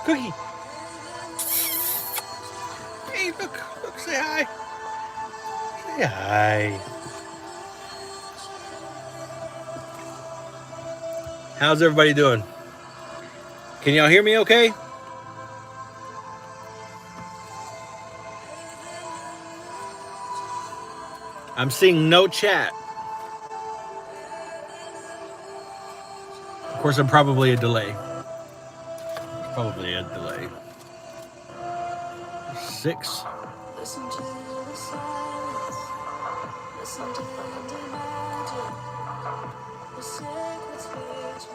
Cookie. Hey, look, say hi. Say hi. How's everybody doing? Can y'all hear me okay? I'm seeing no chat. Of course, I'm probably a delay. Probably a delay. 6. Listen to the silence. Listen to the magic. The sacred speech.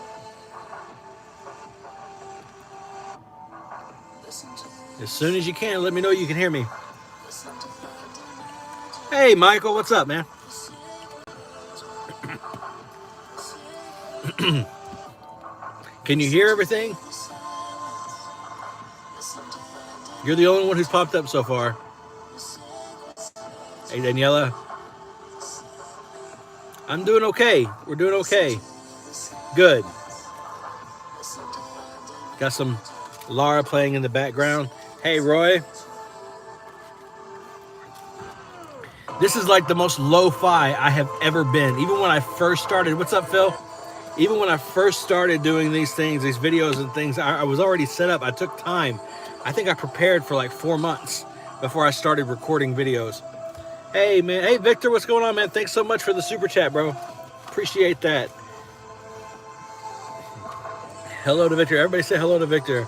Listen to As soon as you can, let me know you can hear me. listen to the magic. Hey, Michael, what's up, man? Can you hear everything? You're the only one who's popped up so far. Hey, Daniela. I'm doing okay. We're doing okay. Good. Got some Laura playing in the background. Hey, Roy. This is like the most lo-fi I have ever been. Even when I first started. What's up, Phil? Even when I first started doing these things, these videos and things, I was already set up. I took time. I think I prepared for like 4 months before I started recording videos. Hey, man. Hey, Victor, what's going on, man? Thanks so much for the super chat, bro. Appreciate that. Hello to Victor. Everybody say hello to Victor.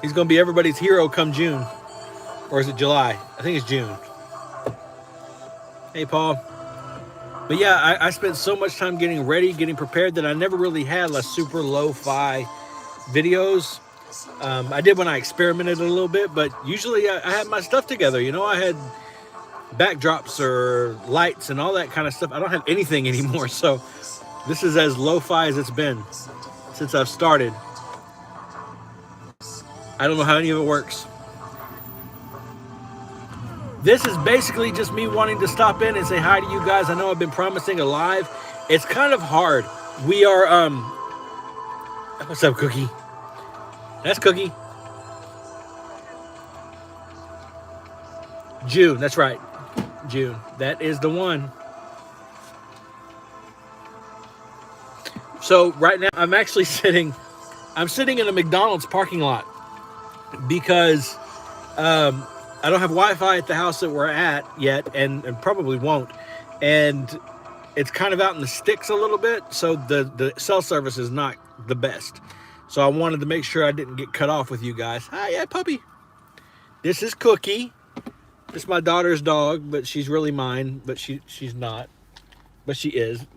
He's going to be everybody's hero come June. Or is it July? I think it's June. Hey, Paul. But yeah, I spent so much time getting ready, getting prepared that I never really had like super lo-fi videos. I did when I experimented a little bit, but usually I had my stuff together. You know, I had backdrops or lights and all that kind of stuff. I don't have anything anymore, so this is as lo-fi as it's been since I've started. I don't know how any of it works. This is basically just me wanting to stop in and say hi to you guys. I know I've been promising a live. It's kind of hard. We are, what's up, Cookie? That's Cookie. June, that's right. June. That is the one. So right now I'm actually sitting in a McDonald's parking lot because I don't have Wi-Fi at the house that we're at yet, and probably won't. And it's kind of out in the sticks a little bit, so the cell service is not the best. So I wanted to make sure I didn't get cut off with you guys. Hi, yeah, puppy. This is Cookie. This is my daughter's dog, but she's really mine, but she's not. But she is.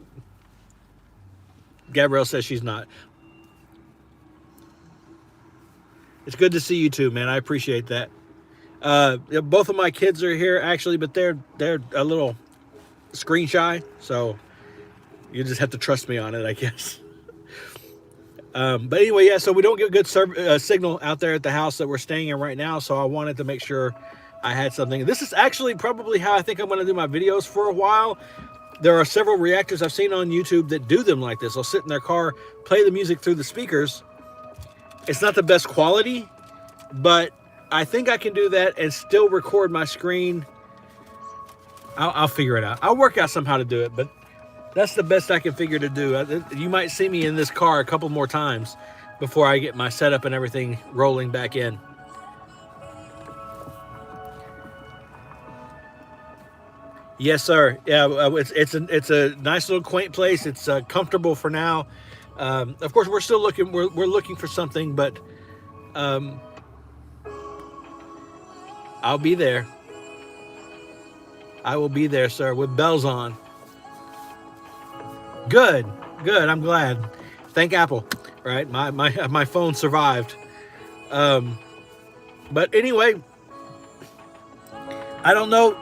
Gabrielle says she's not. It's good to see you too, man. I appreciate that. Both of my kids are here actually, but they're a little screen shy, so you just have to trust me on it, I guess. But anyway, yeah, so we don't get good signal out there at the house that we're staying in right now, so I wanted to make sure I had something. This is actually probably how I think I'm going to do my videos for a while. There are several reactors I've seen on YouTube that do them like this. They'll sit in their car, play the music through the speakers. It's not the best quality, but I think I can do that and still record my screen. I'll figure it out. I'll work out somehow to do it, but that's the best I can figure to do. You might see me in this car a couple more times before I get my setup and everything rolling back in. Yes, sir. Yeah, it's a nice little quaint place. It's comfortable for now. Of course, we're still looking. We're looking for something, but I'll be there. I will be there, sir, with bells on. Good. I'm glad. Thank Apple. Right, my phone survived. But anyway, I don't know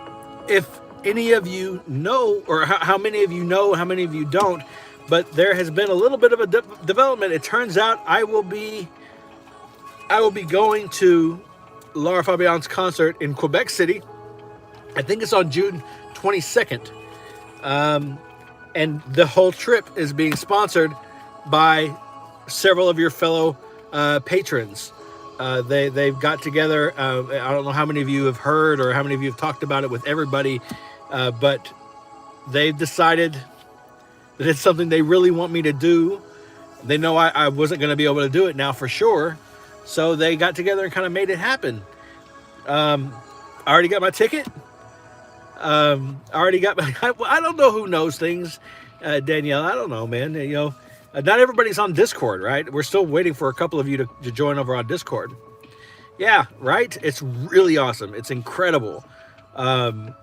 if any of you know, or how many of you know, how many of you don't, but there has been a little bit of a development. It turns out I will be going to Laura Fabian's concert in Quebec City. I think it's on June 22nd. And the whole trip is being sponsored by several of your fellow patrons. They've got together. I don't know how many of you have heard or how many of you have talked about it with everybody, but they've decided that it's something they really want me to do. They know I wasn't going to be able to do it now for sure, so they got together and kind of made it happen. I already got my ticket. I already got my, I don't know who knows things, Danielle. I don't know, man. Not everybody's on Discord, right? We're still waiting for a couple of you to join over on Discord. Yeah, right? It's really awesome. It's incredible. I'm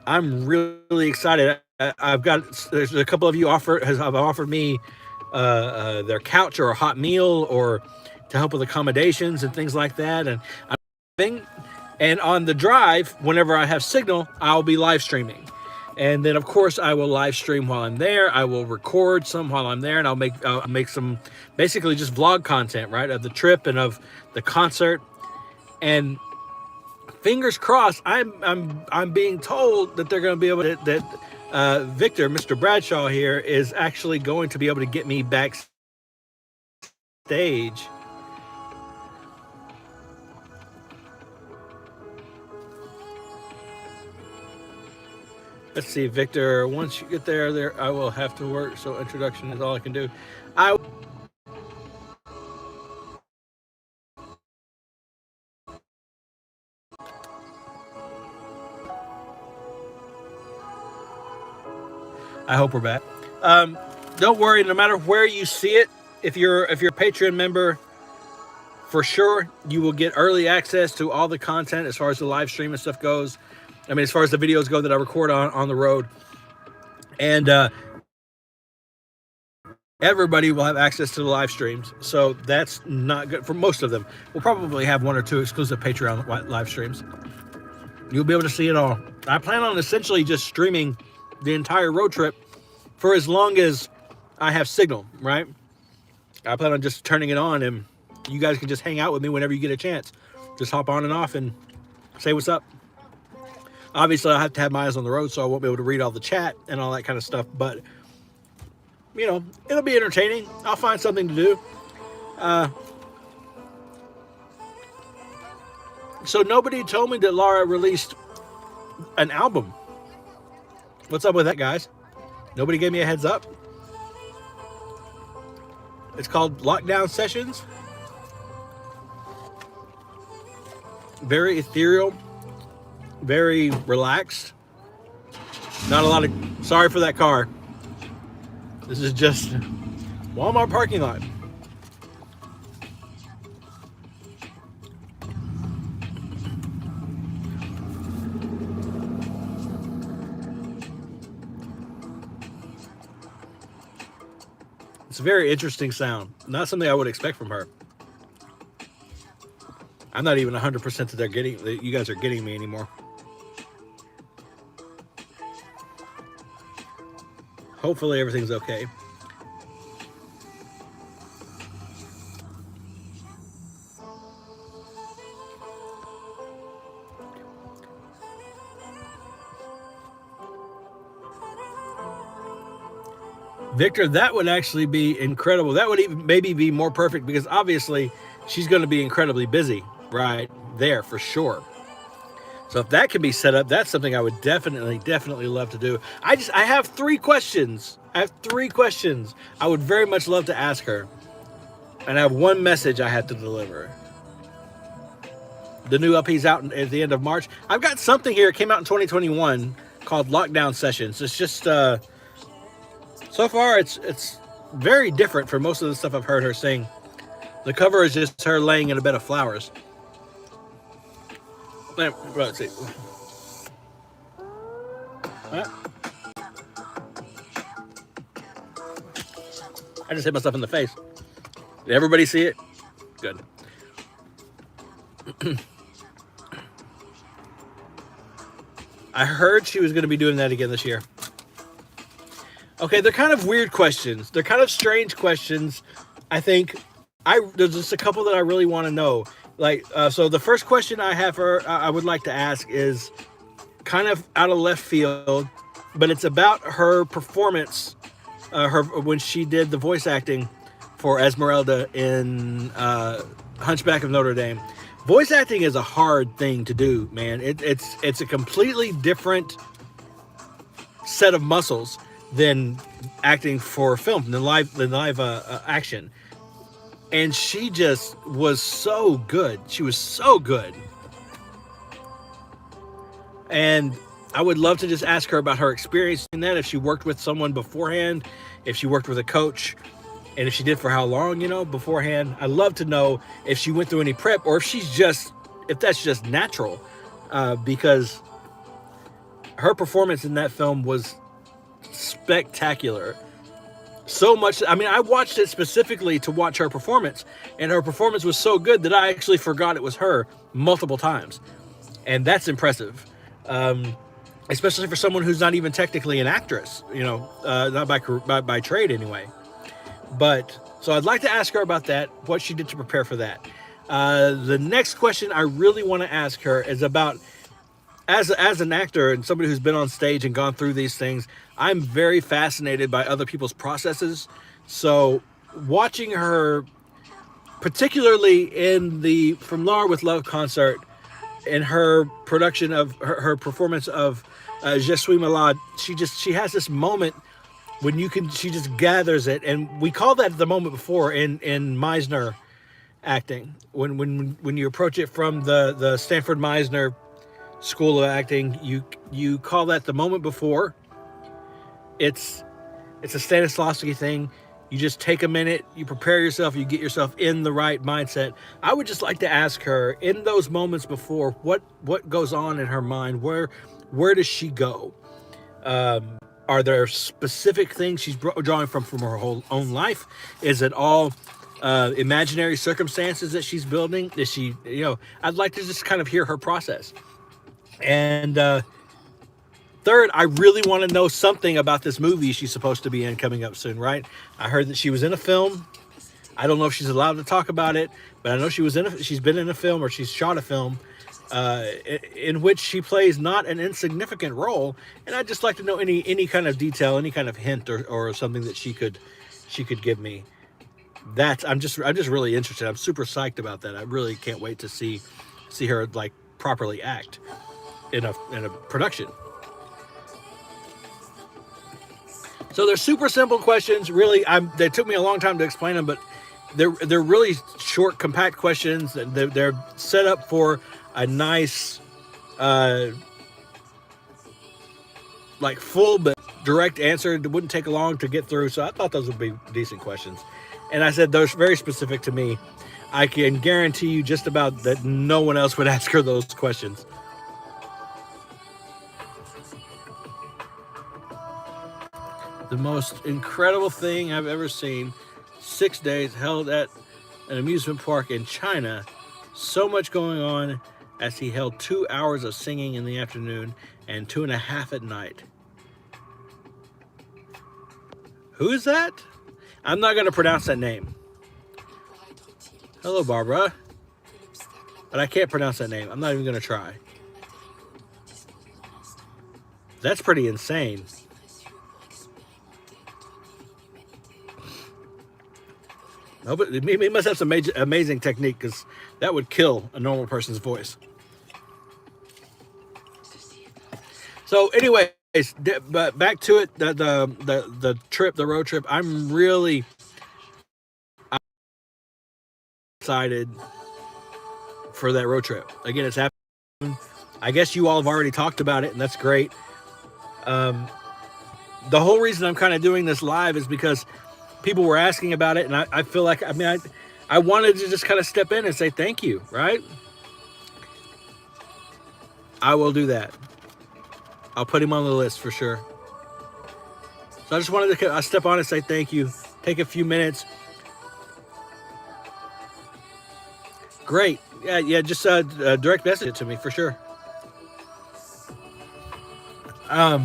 really excited. There's a couple of you have offered me their couch or a hot meal or to help with accommodations and things like that. And on the drive, whenever I have signal, I'll be live streaming. And then, of course, I will live stream while I'm there. I will record some while I'm there, and I'll make some basically just vlog content, right, of the trip and of the concert. And fingers crossed, I'm being told that they're going to be able to Victor, Mr. Bradshaw here, is actually going to be able to get me backstage. Let's see, Victor, once you get there, I will have to work, so introduction is all I can do. I hope we're back. Don't worry, no matter where you see it, if you're a Patreon member, for sure, you will get early access to all the content as far as the live stream and stuff goes. I mean, as far as the videos go that I record on the road. And everybody will have access to the live streams. So that's not good for most of them. We'll probably have 1 or 2 exclusive Patreon live streams. You'll be able to see it all. I plan on essentially just streaming the entire road trip for as long as I have signal, right? I plan on just turning it on, and you guys can just hang out with me whenever you get a chance. Just hop on and off and say what's up. Obviously, I have to have my eyes on the road, so I won't be able to read all the chat and all that kind of stuff. But, it'll be entertaining. I'll find something to do. So nobody told me that Laura released an album. What's up with that, guys? Nobody gave me a heads up. It's called Lockdown Sessions. Very ethereal. Very relaxed. Not a lot of... Sorry for that car. This is just Walmart parking lot. It's a very interesting sound. Not something I would expect from her. I'm not even 100% that you guys are getting me anymore. Hopefully everything's okay. Victor, that would actually be incredible. That would even maybe be more perfect because obviously she's going to be incredibly busy right there for sure. So if that can be set up, that's something I would definitely love to do. I have 3 questions. I would very much love to ask her. And I have 1 message I have to deliver. The new LP's out at the end of March. I've got something here. It came out in 2021 called Lockdown Sessions. It's just, so far it's very different from most of the stuff I've heard her sing. The cover is just her laying in a bed of flowers. Let's see. I just hit myself in the face. Did everybody see it? Good. I heard she was going to be doing that again this year. Okay, they're kind of weird questions. They're kind of strange questions. I think there's just a couple that I really want to know. So the first question I have I would like to ask is kind of out of left field, but it's about her performance, when she did the voice acting for Esmeralda in Hunchback of Notre Dame. Voice acting is a hard thing to do, man. It's a completely different set of muscles than acting for film, than live action. And she just was so good. She was so good. And I would love to just ask her about her experience in that, if she worked with someone beforehand, if she worked with a coach, and if she did, for how long, beforehand. I'd love to know if she went through any prep, or if that's just natural, because her performance in that film was spectacular. So much. I mean, I watched it specifically to watch her performance, and her performance was so good that I actually forgot it was her multiple times. And that's impressive. Especially for someone who's not even technically an actress, not by trade anyway. But so I'd like to ask her about that, what she did to prepare for that. The next question I really want to ask her is about, as an actor and somebody who's been on stage and gone through these things, I'm very fascinated by other people's processes. So watching her, particularly in the From Laura with Love concert, in her production of her performance of Je suis malade, she has this moment when she just gathers it, and we call that the moment before in Meisner acting, when you approach it from the Stanford Meisner School of Acting, you call that the moment before. It's a Stanislavski thing. You just take a minute, you prepare yourself, you get yourself in the right mindset. I would just like to ask her, in those moments before, what goes on in her mind? Where does she go? Are there specific things she's drawing from her whole own life? Is it all imaginary circumstances that she's building? Is she, I'd like to just kind of hear her process. And third, I really want to know something about this movie she's supposed to be in coming up soon, right? I heard that she was in a film. I don't know if she's allowed to talk about it, but I know she's been in a film, or she's shot a film in which she plays not an insignificant role. And I'd just like to know any kind of detail, any kind of hint or something that she could give me. I'm just really interested. I'm super psyched about that. I really can't wait to see her like properly act in a production. So they're super simple questions. Really, they took me a long time to explain them, but they're really short, compact questions. They're set up for a nice, like full but direct answer. It wouldn't take long to get through. So I thought those would be decent questions. And I said those very specific to me. I can guarantee you just about that no one else would ask her those questions. The most incredible thing I've ever seen. 6 days held at an amusement park in China. So much going on as he held 2 hours of singing in the afternoon and 2.5 at night. Who is that? I'm not going to pronounce that name. Hello, Barbara. But I can't pronounce that name. I'm not even going to try. That's pretty insane. No, but he must have some amazing technique, because that would kill a normal person's voice. So, anyways, but back to it. The trip, the road trip. I'm really excited for that road trip. Again, it's happening. I guess you all have already talked about it, and that's great. The whole reason I'm kind of doing this live is because people were asking about it, and I feel like, I wanted to just kind of step in and say thank you, right? I will do that. I'll put him on the list for sure. So I just wanted to step on and say thank you. Take a few minutes. Great. Yeah. Just direct message it to me for sure. What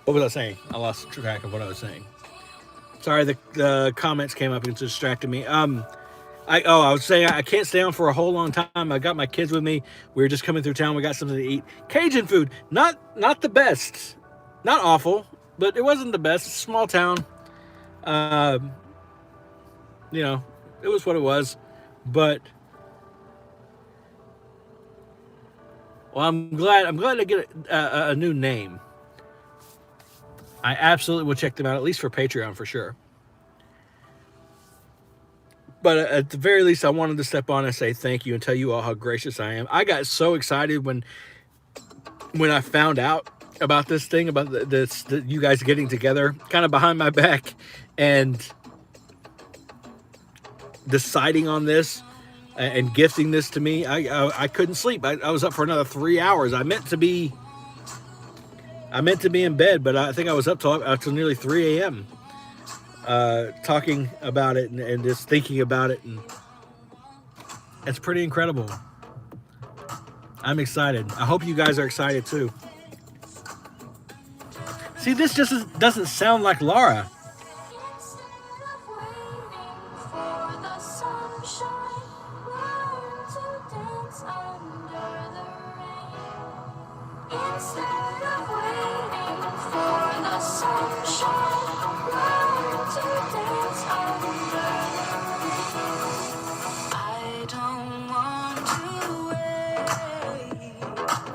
was I saying? I lost track of what I was saying. Sorry, the comments came up and distracted me. I was saying I can't stay on for a whole long time. I got my kids with me. We were just coming through town. We got something to eat. Cajun food, not the best, not awful, but it wasn't the best. Small town. you know, it was what it was. But well, I'm glad to get a new name. I absolutely will check them out, at least for Patreon for sure. But at the very least, I wanted to step on and say thank you and tell you all how gracious I am. I got so excited when I found out about this thing, about you guys getting together, kind of behind my back, and deciding on this and gifting this to me. I couldn't sleep. I was up for another 3 hours. I meant to be in bed, but I think I was up till nearly 3 a.m. Talking about it and just thinking about it, and it's pretty incredible. I'm excited. I hope you guys are excited too. See, this just doesn't sound like Laura.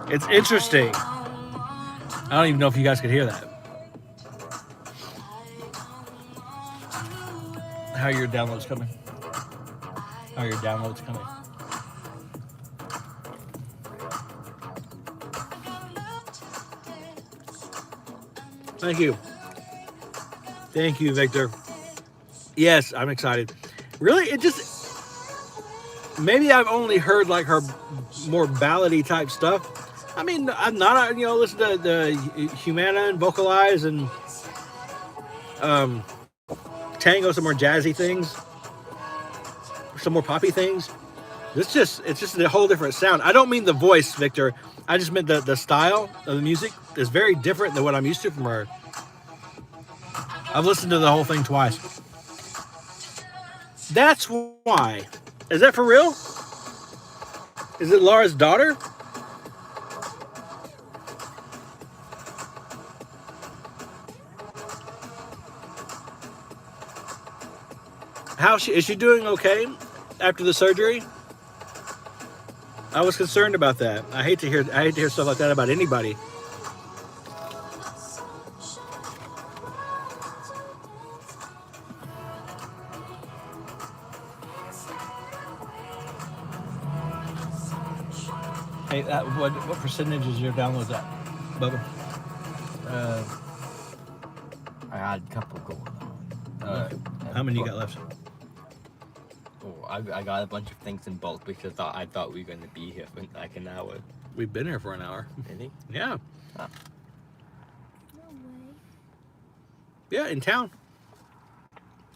It's interesting. I don't even know if you guys could hear that. How are your downloads coming? How are your downloads coming? Thank you. Thank you, Victor. Yes, I'm excited. Really, it just... Maybe I've only heard like her more ballady type stuff. I mean, I'm not, listen to the Humana and Vocalize and Tango, some more jazzy things, some more poppy things. It's just a whole different sound. I don't mean the voice, Victor. I just meant the style of the music is very different than what I'm used to from her. I've listened to the whole thing twice. That's why. Is that for real? Is it Laura's daughter? Is she doing okay after the surgery? I was concerned about that. I hate to hear stuff like that about anybody. Hey, what percentage is your downloads at, Bubba? I had a couple going on. How many you got left? Oh, I got a bunch of things in bulk because I thought we were going to be here for like an hour. We've been here for an hour. Really? Yeah. Oh. No way. Yeah, in town.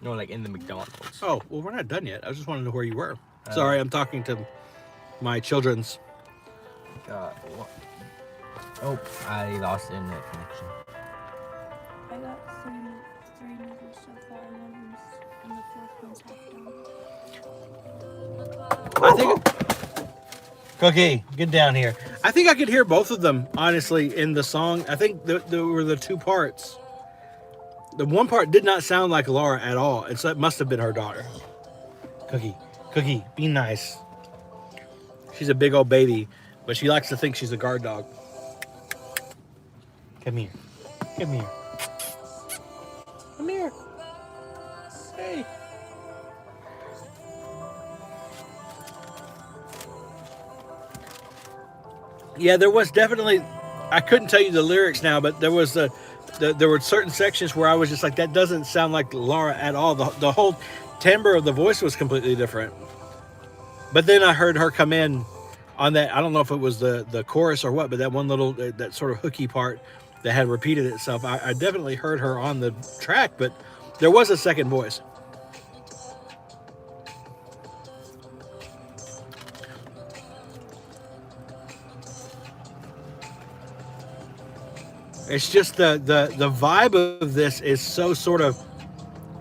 No, like in the McDonald's. Oh, well, we're not done yet. I was just wanting to know where you were. Sorry, I'm talking to my children's. What? Oh, I lost internet connection. I got three noodles so far, and the fourth one's half done. I think... Cookie, get down here. I think I could hear both of them, honestly, in the song. I think there were the two parts. The one part did not sound like Laura at all, and so it must have been her daughter. Cookie, be nice. She's a big old baby, but she likes to think she's a guard dog. Come here. Come here. Come here. Hey. Yeah, there was definitely... I couldn't tell you the lyrics now, but there was there were certain sections where I was just like, that doesn't sound like Laura at all. The whole timbre of the voice was completely different. But then I heard her come in on that. I don't know if it was the chorus or what, but that one little, that sort of hooky part that had repeated itself. I definitely heard her on the track, but there was a second voice. It's just the vibe of this is so sort of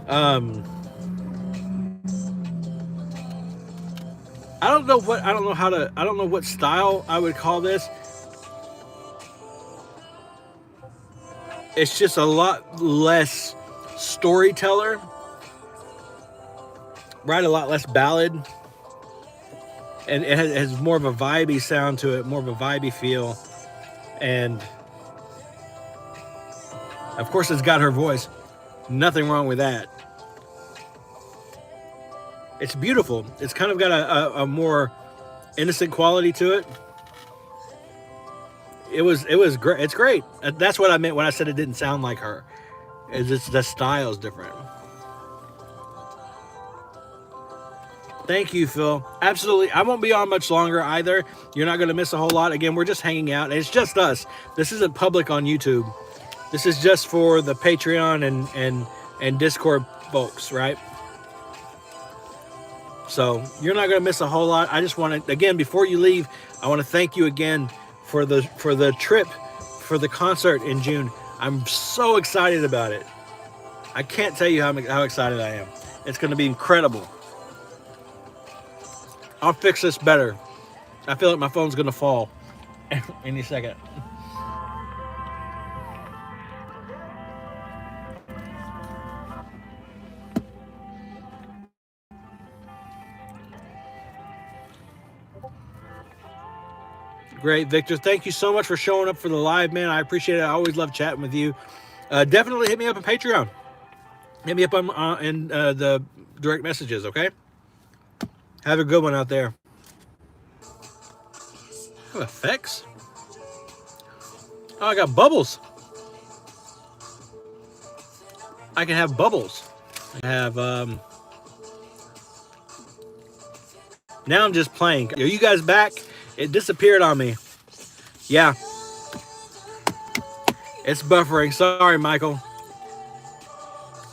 I don't know what style I would call this. It's just a lot less storyteller write a lot less ballad, and it has more of a vibey sound to it, more of a vibey feel, and of course it's got her voice. Nothing wrong with that. It's beautiful. It's kind of got a more innocent quality to it. It was great. It's great. That's what I meant when I said it didn't sound like her. It's the style's different. Thank you, Phil. Absolutely. I won't be on much longer either. You're not going to miss a whole lot. Again, we're just hanging out. It's just us. This isn't public on YouTube. This is just for the Patreon and Discord folks, right? So you're not going to miss a whole lot. I just want to, again, before you leave, I want to thank you again for the trip, for the concert in June. I'm so excited about it. I can't tell you how excited I am. It's going to be incredible. I'll fix this better. I feel like my phone's going to fall any second. Great, Victor. Thank you so much for showing up for the live, man. I appreciate it. I always love chatting with you. Definitely hit me up on Patreon. Hit me up on in the direct messages, okay? Have a good one out there. Oh, effects? Oh, I got bubbles. I can have bubbles. I have, now I'm just playing. Are you guys back? It disappeared on me. Yeah. It's buffering. Sorry, Michael.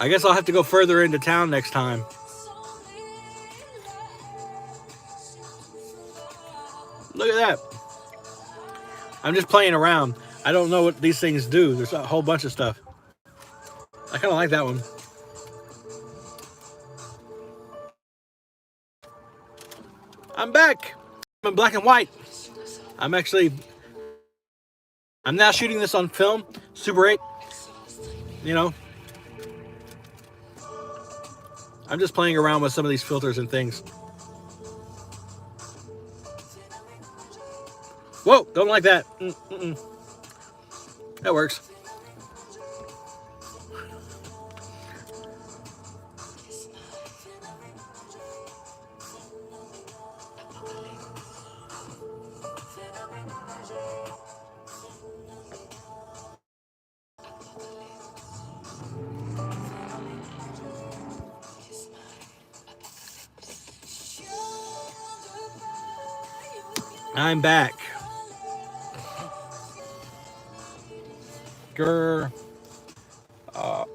I guess I'll have to go further into town next time. Look at that. I'm just playing around. I don't know what these things do. There's a whole bunch of stuff. I kind of like that one. I'm back. I'm in black and white. I'm now shooting this on film, Super 8. You know, I'm just playing around with some of these filters and things. Whoa, don't like that. That works. I'm back.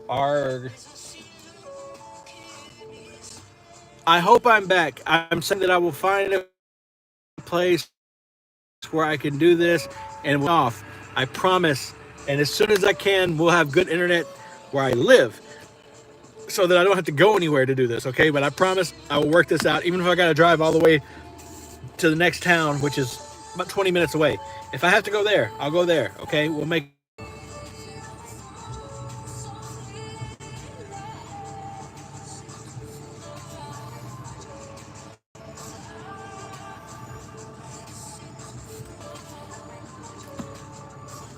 Arg. I hope I'm back. I'm saying that I will find a place where I can do this and off. I promise. And as soon as I can, we'll have good internet where I live, so that I don't have to go anywhere to do this, okay? But I promise I will work this out, even if I got to drive all the way to the next town, which is about 20 minutes away. If I have to go there, I'll go there, okay? We'll make...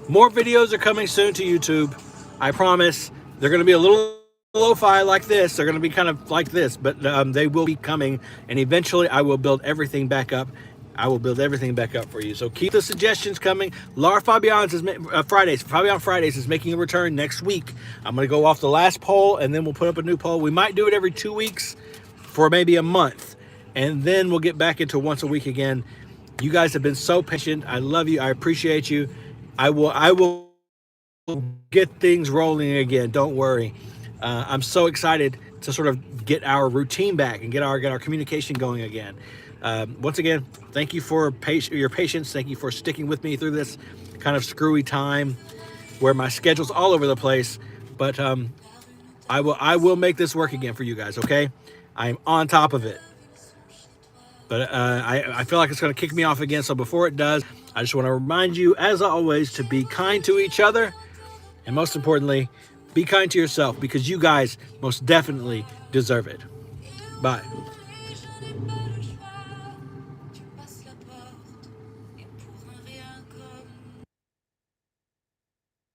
More videos are coming soon to YouTube. I promise. They're going to be a little lo-fi like this. They're going to be kind of like this, but they will be coming, and eventually I will build everything back up. I will build everything back up for you. So keep the suggestions coming. Laura Fabian's is Fabian Fridays is making a return next week. I'm going to go off the last poll, and then we'll put up a new poll. We might do it every 2 weeks for maybe a month, and then we'll get back into once a week again. You guys have been so patient. I love you. I appreciate you. I will get things rolling again. Don't worry. I'm so excited to sort of get our routine back and get our communication going again. Once again, thank you for your patience. Thank you for sticking with me through this kind of screwy time where my schedule's all over the place. But I will make this work again for you guys, okay? I'm on top of it. But I feel like it's going to kick me off again. So before it does, I just want to remind you, as always, to be kind to each other. And most importantly, be kind to yourself, because you guys most definitely deserve it. Bye.